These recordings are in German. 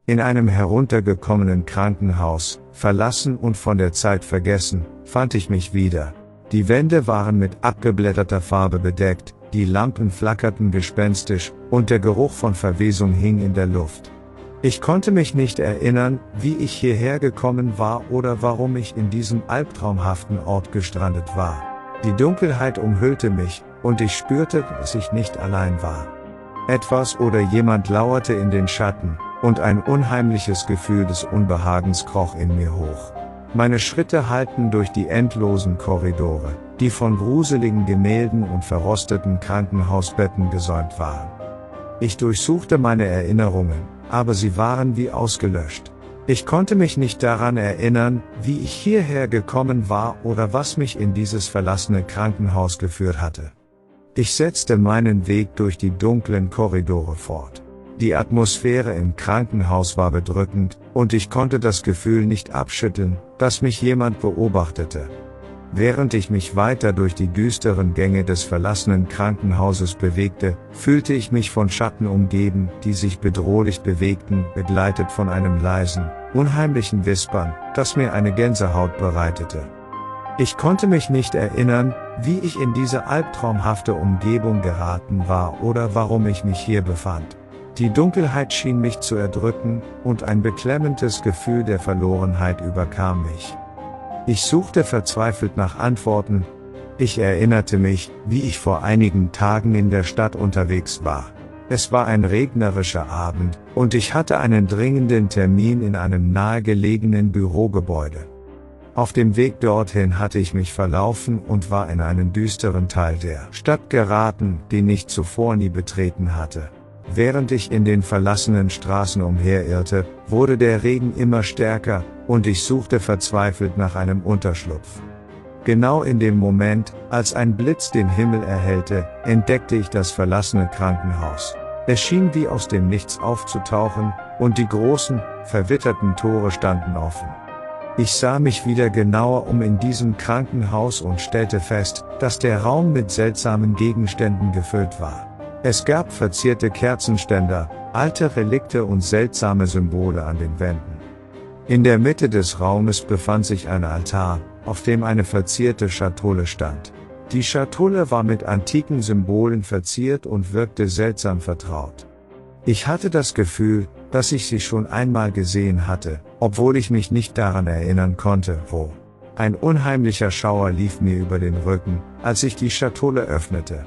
In einem heruntergekommenen Krankenhaus, verlassen und von der Zeit vergessen, fand ich mich wieder. Die Wände waren mit abgeblätterter Farbe bedeckt, die Lampen flackerten gespenstisch, und der Geruch von Verwesung hing in der Luft. Ich konnte mich nicht erinnern, wie ich hierher gekommen war oder warum ich in diesem albtraumhaften Ort gestrandet war. Die Dunkelheit umhüllte mich, und ich spürte, dass ich nicht allein war. Etwas oder jemand lauerte in den Schatten, und ein unheimliches Gefühl des Unbehagens kroch in mir hoch. Meine Schritte hallten durch die endlosen Korridore, die von gruseligen Gemälden und verrosteten Krankenhausbetten gesäumt waren. Ich durchsuchte meine Erinnerungen, aber sie waren wie ausgelöscht. Ich konnte mich nicht daran erinnern, wie ich hierher gekommen war oder was mich in dieses verlassene Krankenhaus geführt hatte. Ich setzte meinen Weg durch die dunklen Korridore fort. Die Atmosphäre im Krankenhaus war bedrückend, und ich konnte das Gefühl nicht abschütteln, dass mich jemand beobachtete. Während ich mich weiter durch die düsteren Gänge des verlassenen Krankenhauses bewegte, fühlte ich mich von Schatten umgeben, die sich bedrohlich bewegten, begleitet von einem leisen, unheimlichen Wispern, das mir eine Gänsehaut bereitete. Ich konnte mich nicht erinnern, wie ich in diese albtraumhafte Umgebung geraten war oder warum ich mich hier befand. Die Dunkelheit schien mich zu erdrücken, und ein beklemmendes Gefühl der Verlorenheit überkam mich. Ich suchte verzweifelt nach Antworten. Ich erinnerte mich, wie ich vor einigen Tagen in der Stadt unterwegs war. Es war ein regnerischer Abend, und ich hatte einen dringenden Termin in einem nahegelegenen Bürogebäude. Auf dem Weg dorthin hatte ich mich verlaufen und war in einen düsteren Teil der Stadt geraten, den ich zuvor nie betreten hatte. Während ich in den verlassenen Straßen umherirrte, wurde der Regen immer stärker, und ich suchte verzweifelt nach einem Unterschlupf. Genau in dem Moment, als ein Blitz den Himmel erhellte, entdeckte ich das verlassene Krankenhaus. Es schien wie aus dem Nichts aufzutauchen, und die großen, verwitterten Tore standen offen. Ich sah mich wieder genauer um in diesem Krankenhaus und stellte fest, dass der Raum mit seltsamen Gegenständen gefüllt war. Es gab verzierte Kerzenständer, alte Relikte und seltsame Symbole an den Wänden. In der Mitte des Raumes befand sich ein Altar, auf dem eine verzierte Schatulle stand. Die Schatulle war mit antiken Symbolen verziert und wirkte seltsam vertraut. Ich hatte das Gefühl, dass ich sie schon einmal gesehen hatte, obwohl ich mich nicht daran erinnern konnte, wo. Ein unheimlicher Schauer lief mir über den Rücken, als ich die Schatulle öffnete.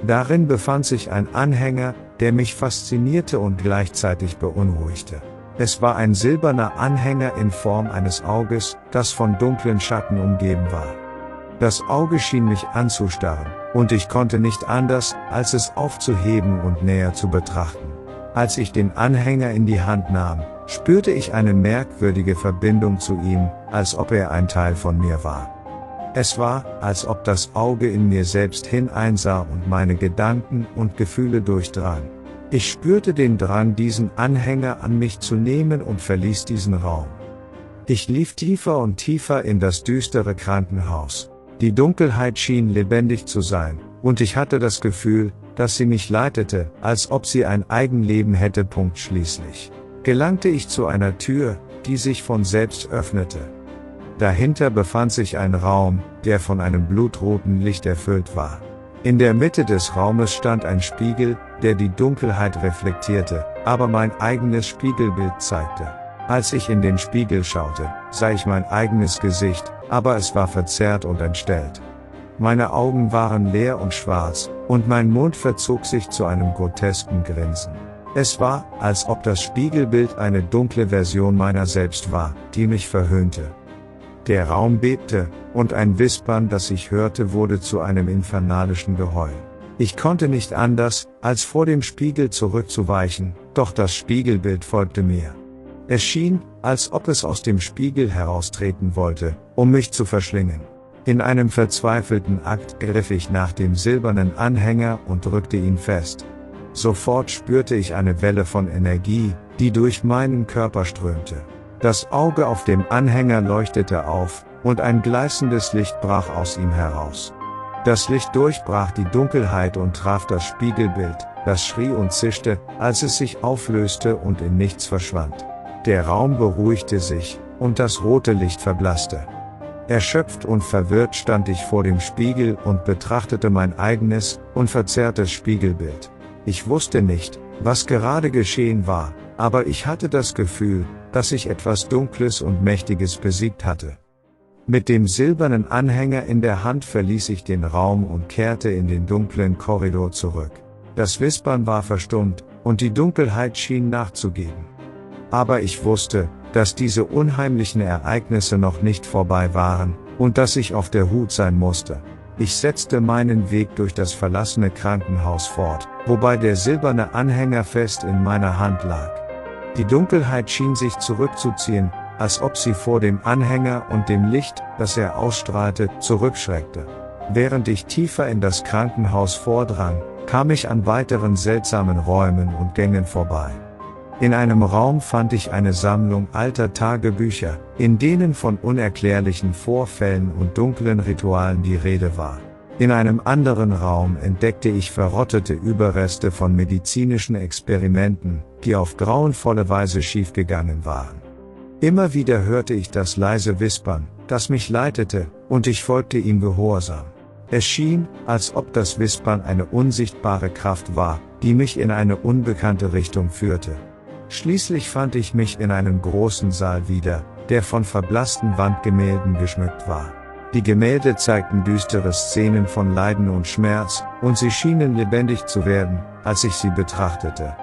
Darin befand sich ein Anhänger, der mich faszinierte und gleichzeitig beunruhigte. Es war ein silberner Anhänger in Form eines Auges, das von dunklen Schatten umgeben war. Das Auge schien mich anzustarren, und ich konnte nicht anders, als es aufzuheben und näher zu betrachten. Als ich den Anhänger in die Hand nahm, spürte ich eine merkwürdige Verbindung zu ihm, als ob er ein Teil von mir war. Es war, als ob das Auge in mir selbst hineinsah und meine Gedanken und Gefühle durchdrang. Ich spürte den Drang, diesen Anhänger an mich zu nehmen und verließ diesen Raum. Ich lief tiefer und tiefer in das düstere Krankenhaus. Die Dunkelheit schien lebendig zu sein, und ich hatte das Gefühl, dass sie mich leitete, als ob sie ein Eigenleben hätte. Schließlich gelangte ich zu einer Tür, die sich von selbst öffnete. Dahinter befand sich ein Raum, der von einem blutroten Licht erfüllt war. In der Mitte des Raumes stand ein Spiegel, der die Dunkelheit reflektierte, aber mein eigenes Spiegelbild zeigte. Als ich in den Spiegel schaute, sah ich mein eigenes Gesicht, aber es war verzerrt und entstellt. Meine Augen waren leer und schwarz, und mein Mund verzog sich zu einem grotesken Grinsen. Es war, als ob das Spiegelbild eine dunkle Version meiner selbst war, die mich verhöhnte. Der Raum bebte, und ein Wispern, das ich hörte, wurde zu einem infernalischen Geheul. Ich konnte nicht anders, als vor dem Spiegel zurückzuweichen, doch das Spiegelbild folgte mir. Es schien, als ob es aus dem Spiegel heraustreten wollte, um mich zu verschlingen. In einem verzweifelten Akt griff ich nach dem silbernen Anhänger und drückte ihn fest. Sofort spürte ich eine Welle von Energie, die durch meinen Körper strömte. Das Auge auf dem Anhänger leuchtete auf, und ein gleißendes Licht brach aus ihm heraus. Das Licht durchbrach die Dunkelheit und traf das Spiegelbild, das schrie und zischte, als es sich auflöste und in nichts verschwand. Der Raum beruhigte sich, und das rote Licht verblasste. Erschöpft und verwirrt stand ich vor dem Spiegel und betrachtete mein eigenes, unverzerrtes Spiegelbild. Ich wusste nicht, was gerade geschehen war, aber ich hatte das Gefühl, dass ich etwas Dunkles und Mächtiges besiegt hatte. Mit dem silbernen Anhänger in der Hand verließ ich den Raum und kehrte in den dunklen Korridor zurück. Das Wispern war verstummt, und die Dunkelheit schien nachzugeben. Aber ich wusste, dass diese unheimlichen Ereignisse noch nicht vorbei waren, und dass ich auf der Hut sein musste. Ich setzte meinen Weg durch das verlassene Krankenhaus fort, wobei der silberne Anhänger fest in meiner Hand lag. Die Dunkelheit schien sich zurückzuziehen, als ob sie vor dem Anhänger und dem Licht, das er ausstrahlte, zurückschreckte. Während ich tiefer in das Krankenhaus vordrang, kam ich an weiteren seltsamen Räumen und Gängen vorbei. In einem Raum fand ich eine Sammlung alter Tagebücher, in denen von unerklärlichen Vorfällen und dunklen Ritualen die Rede war. In einem anderen Raum entdeckte ich verrottete Überreste von medizinischen Experimenten, die auf grauenvolle Weise schiefgegangen waren. Immer wieder hörte ich das leise Wispern, das mich leitete, und ich folgte ihm gehorsam. Es schien, als ob das Wispern eine unsichtbare Kraft war, die mich in eine unbekannte Richtung führte. Schließlich fand ich mich in einem großen Saal wieder, der von verblassten Wandgemälden geschmückt war. Die Gemälde zeigten düstere Szenen von Leiden und Schmerz, und sie schienen lebendig zu werden, als ich sie betrachtete.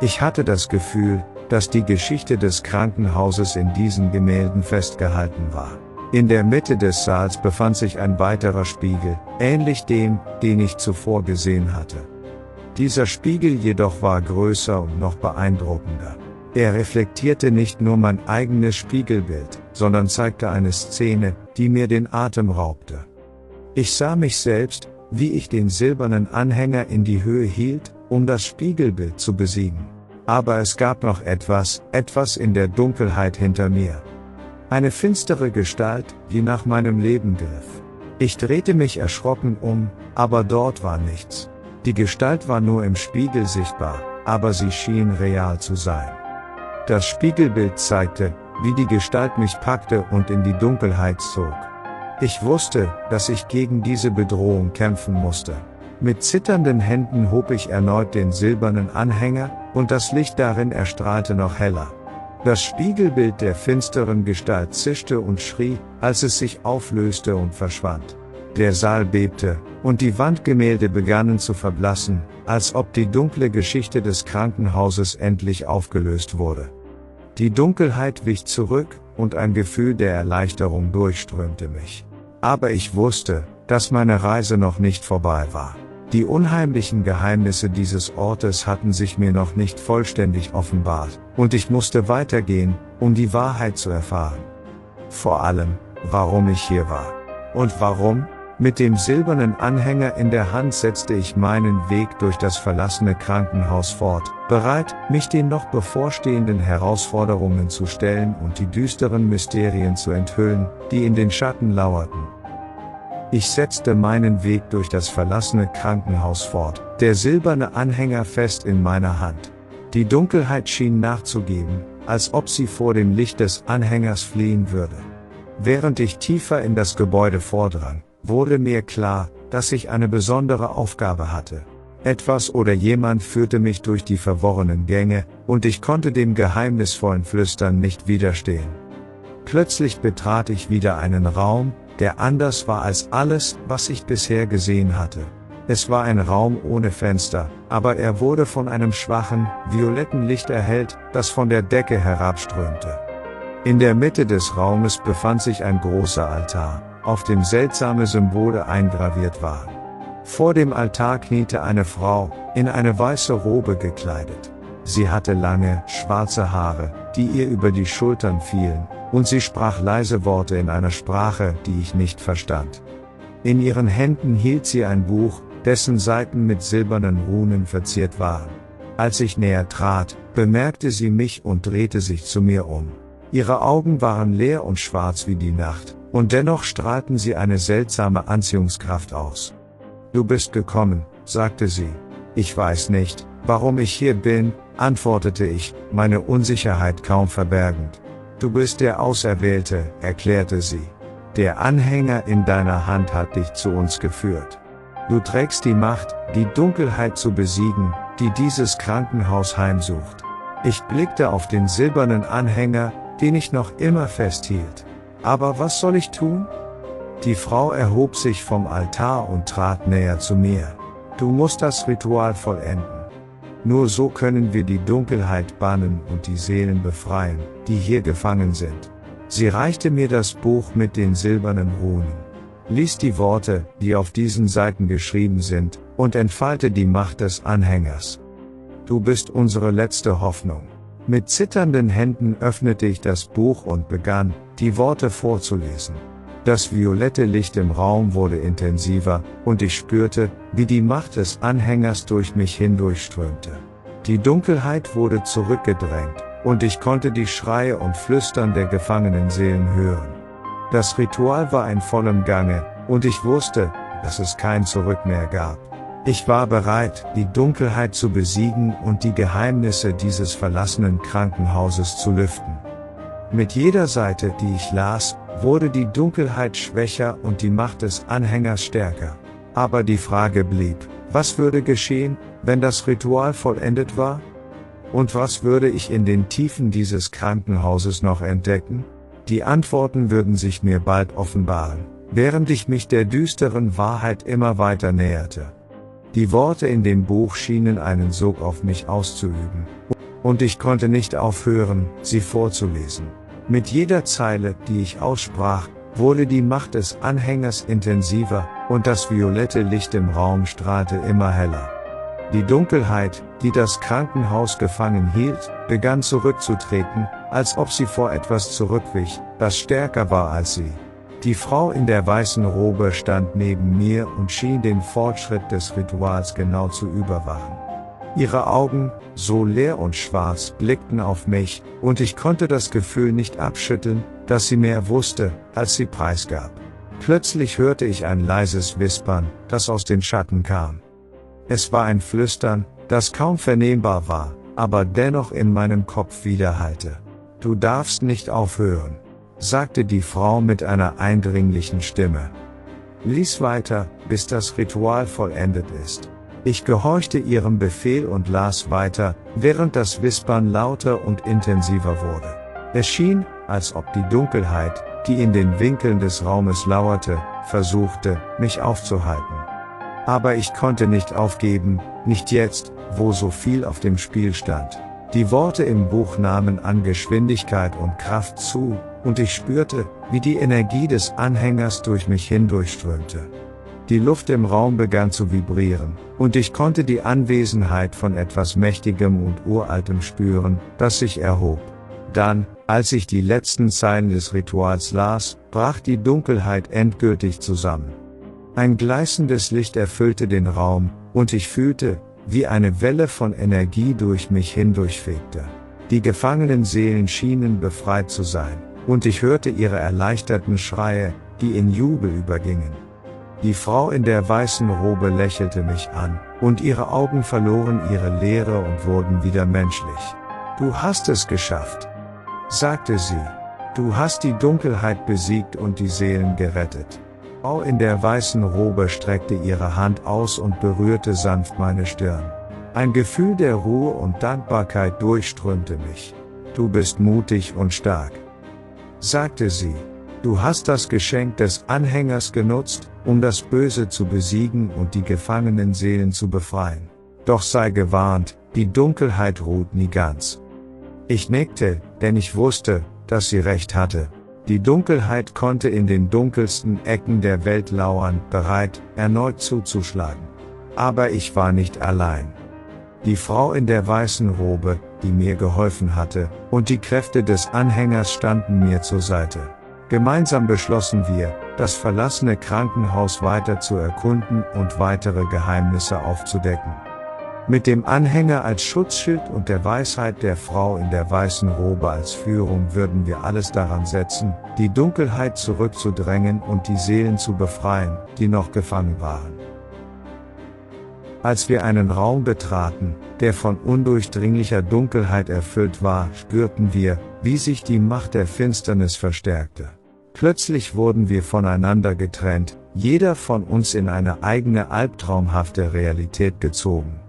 Ich hatte das Gefühl, dass die Geschichte des Krankenhauses in diesen Gemälden festgehalten war. In der Mitte des Saals befand sich ein weiterer Spiegel, ähnlich dem, den ich zuvor gesehen hatte. Dieser Spiegel jedoch war größer und noch beeindruckender. Er reflektierte nicht nur mein eigenes Spiegelbild, sondern zeigte eine Szene, die mir den Atem raubte. Ich sah mich selbst, wie ich den silbernen Anhänger in die Höhe hielt, um das Spiegelbild zu besiegen. Aber es gab noch etwas in der Dunkelheit hinter mir. Eine finstere Gestalt, die nach meinem Leben griff. Ich drehte mich erschrocken um, aber dort war nichts. Die Gestalt war nur im Spiegel sichtbar, aber sie schien real zu sein. Das Spiegelbild zeigte, wie die Gestalt mich packte und in die Dunkelheit zog. Ich wusste, dass ich gegen diese Bedrohung kämpfen musste. Mit zitternden Händen hob ich erneut den silbernen Anhänger, und das Licht darin erstrahlte noch heller. Das Spiegelbild der finsteren Gestalt zischte und schrie, als es sich auflöste und verschwand. Der Saal bebte, und die Wandgemälde begannen zu verblassen, als ob die dunkle Geschichte des Krankenhauses endlich aufgelöst wurde. Die Dunkelheit wich zurück, und ein Gefühl der Erleichterung durchströmte mich. Aber ich wusste, dass meine Reise noch nicht vorbei war. Die unheimlichen Geheimnisse dieses Ortes hatten sich mir noch nicht vollständig offenbart, und ich musste weitergehen, um die Wahrheit zu erfahren. Vor allem, warum ich hier war. Und warum? Mit dem silbernen Anhänger in der Hand setzte ich meinen Weg durch das verlassene Krankenhaus fort, bereit, mich den noch bevorstehenden Herausforderungen zu stellen und die düsteren Mysterien zu enthüllen, die in den Schatten lauerten. Ich setzte meinen Weg durch das verlassene Krankenhaus fort, der silberne Anhänger fest in meiner Hand. Die Dunkelheit schien nachzugeben, als ob sie vor dem Licht des Anhängers fliehen würde. Während ich tiefer in das Gebäude vordrang, wurde mir klar, dass ich eine besondere Aufgabe hatte. Etwas oder jemand führte mich durch die verworrenen Gänge, und ich konnte dem geheimnisvollen Flüstern nicht widerstehen. Plötzlich betrat ich wieder einen Raum, der anders war als alles, was ich bisher gesehen hatte. Es war ein Raum ohne Fenster, aber er wurde von einem schwachen, violetten Licht erhellt, das von der Decke herabströmte. In der Mitte des Raumes befand sich ein großer Altar, auf dem seltsame Symbole eingraviert waren. Vor dem Altar kniete eine Frau, in eine weiße Robe gekleidet. Sie hatte lange, schwarze Haare, die ihr über die Schultern fielen, und sie sprach leise Worte in einer Sprache, die ich nicht verstand. In ihren Händen hielt sie ein Buch, dessen Seiten mit silbernen Runen verziert waren. Als ich näher trat, bemerkte sie mich und drehte sich zu mir um. Ihre Augen waren leer und schwarz wie die Nacht, und dennoch strahlten sie eine seltsame Anziehungskraft aus. »Du bist gekommen«, sagte sie. Ich weiß nicht, warum ich hier bin, antwortete ich, meine Unsicherheit kaum verbergend. Du bist der Auserwählte, erklärte sie. Der Anhänger in deiner Hand hat dich zu uns geführt. Du trägst die Macht, die Dunkelheit zu besiegen, die dieses Krankenhaus heimsucht. Ich blickte auf den silbernen Anhänger, den ich noch immer festhielt. Aber was soll ich tun? Die Frau erhob sich vom Altar und trat näher zu mir. Du musst das Ritual vollenden. Nur so können wir die Dunkelheit bannen und die Seelen befreien, die hier gefangen sind. Sie reichte mir das Buch mit den silbernen Runen. Lies die Worte, die auf diesen Seiten geschrieben sind, und entfalte die Macht des Anhängers. Du bist unsere letzte Hoffnung. Mit zitternden Händen öffnete ich das Buch und begann, die Worte vorzulesen. Das violette Licht im Raum wurde intensiver, und ich spürte, wie die Macht des Anhängers durch mich hindurchströmte. Die Dunkelheit wurde zurückgedrängt, und ich konnte die Schreie und Flüstern der gefangenen Seelen hören. Das Ritual war in vollem Gange, und ich wusste, dass es kein Zurück mehr gab. Ich war bereit, die Dunkelheit zu besiegen und die Geheimnisse dieses verlassenen Krankenhauses zu lüften. Mit jeder Seite, die ich las, wurde die Dunkelheit schwächer und die Macht des Anhängers stärker. Aber die Frage blieb, was würde geschehen, wenn das Ritual vollendet war? Und was würde ich in den Tiefen dieses Krankenhauses noch entdecken? Die Antworten würden sich mir bald offenbaren, während ich mich der düsteren Wahrheit immer weiter näherte. Die Worte in dem Buch schienen einen Sog auf mich auszuüben, und ich konnte nicht aufhören, sie vorzulesen. Mit jeder Zeile, die ich aussprach, wurde die Macht des Anhängers intensiver, und das violette Licht im Raum strahlte immer heller. Die Dunkelheit, die das Krankenhaus gefangen hielt, begann zurückzutreten, als ob sie vor etwas zurückwich, das stärker war als sie. Die Frau in der weißen Robe stand neben mir und schien den Fortschritt des Rituals genau zu überwachen. Ihre Augen, so leer und schwarz, blickten auf mich, und ich konnte das Gefühl nicht abschütteln, dass sie mehr wusste, als sie preisgab. Plötzlich hörte ich ein leises Wispern, das aus den Schatten kam. Es war ein Flüstern, das kaum vernehmbar war, aber dennoch in meinem Kopf widerhallte. Du darfst nicht aufhören, sagte die Frau mit einer eindringlichen Stimme. Lies weiter, bis das Ritual vollendet ist. Ich gehorchte ihrem Befehl und las weiter, während das Wispern lauter und intensiver wurde. Es schien, als ob die Dunkelheit, die in den Winkeln des Raumes lauerte, versuchte, mich aufzuhalten. Aber ich konnte nicht aufgeben, nicht jetzt, wo so viel auf dem Spiel stand. Die Worte im Buch nahmen an Geschwindigkeit und Kraft zu, und ich spürte, wie die Energie des Anhängers durch mich hindurchströmte. Die Luft im Raum begann zu vibrieren, und ich konnte die Anwesenheit von etwas Mächtigem und Uraltem spüren, das sich erhob. Dann, als ich die letzten Zeilen des Rituals las, brach die Dunkelheit endgültig zusammen. Ein gleißendes Licht erfüllte den Raum, und ich fühlte, wie eine Welle von Energie durch mich hindurchfegte. Die gefangenen Seelen schienen befreit zu sein, und ich hörte ihre erleichterten Schreie, die in Jubel übergingen. Die Frau in der weißen Robe lächelte mich an, und ihre Augen verloren ihre Leere und wurden wieder menschlich. Du hast es geschafft, sagte sie. Du hast die Dunkelheit besiegt und die Seelen gerettet. Die Frau in der weißen Robe streckte ihre Hand aus und berührte sanft meine Stirn. Ein Gefühl der Ruhe und Dankbarkeit durchströmte mich. Du bist mutig und stark, sagte sie. Du hast das Geschenk des Anhängers genutzt, um das Böse zu besiegen und die gefangenen Seelen zu befreien. Doch sei gewarnt, die Dunkelheit ruht nie ganz. Ich nickte, denn ich wusste, dass sie recht hatte. Die Dunkelheit konnte in den dunkelsten Ecken der Welt lauern, bereit, erneut zuzuschlagen. Aber ich war nicht allein. Die Frau in der weißen Robe, die mir geholfen hatte, und die Kräfte des Anhängers standen mir zur Seite. Gemeinsam beschlossen wir, das verlassene Krankenhaus weiter zu erkunden und weitere Geheimnisse aufzudecken. Mit dem Anhänger als Schutzschild und der Weisheit der Frau in der weißen Robe als Führung würden wir alles daran setzen, die Dunkelheit zurückzudrängen und die Seelen zu befreien, die noch gefangen waren. Als wir einen Raum betraten, der von undurchdringlicher Dunkelheit erfüllt war, spürten wir, wie sich die Macht der Finsternis verstärkte. Plötzlich wurden wir voneinander getrennt, jeder von uns in eine eigene albtraumhafte Realität gezogen.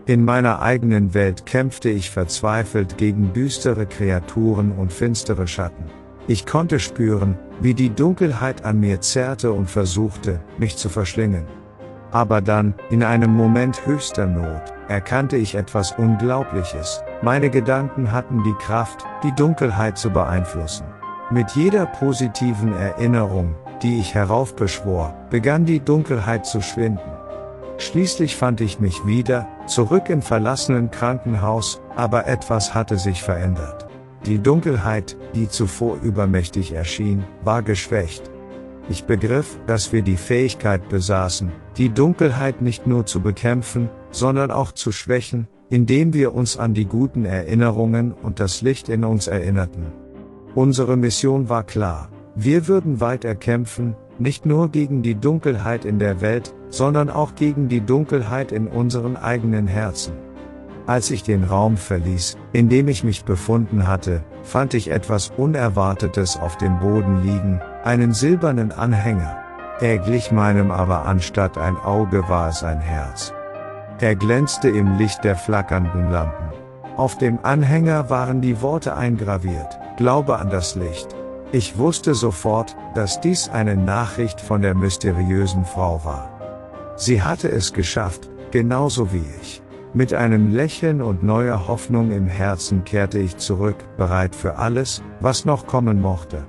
In meiner eigenen Welt kämpfte ich verzweifelt gegen düstere Kreaturen und finstere Schatten. Ich konnte spüren, wie die Dunkelheit an mir zerrte und versuchte, mich zu verschlingen. Aber dann, in einem Moment höchster Not, erkannte ich etwas Unglaubliches. Meine Gedanken hatten die Kraft, die Dunkelheit zu beeinflussen. Mit jeder positiven Erinnerung, die ich heraufbeschwor, begann die Dunkelheit zu schwinden. Schließlich fand ich mich wieder, zurück im verlassenen Krankenhaus, aber etwas hatte sich verändert. Die Dunkelheit, die zuvor übermächtig erschien, war geschwächt. Ich begriff, dass wir die Fähigkeit besaßen, die Dunkelheit nicht nur zu bekämpfen, sondern auch zu schwächen, indem wir uns an die guten Erinnerungen und das Licht in uns erinnerten. Unsere Mission war klar. Wir würden weiter kämpfen, nicht nur gegen die Dunkelheit in der Welt, sondern auch gegen die Dunkelheit in unseren eigenen Herzen. Als ich den Raum verließ, in dem ich mich befunden hatte, fand ich etwas Unerwartetes auf dem Boden liegen, einen silbernen Anhänger. Er glich meinem, aber anstatt ein Auge war es ein Herz. Er glänzte im Licht der flackernden Lampen. Auf dem Anhänger waren die Worte eingraviert: Glaube an das Licht. Ich wusste sofort, dass dies eine Nachricht von der mysteriösen Frau war. Sie hatte es geschafft, genauso wie ich. Mit einem Lächeln und neuer Hoffnung im Herzen kehrte ich zurück, bereit für alles, was noch kommen mochte.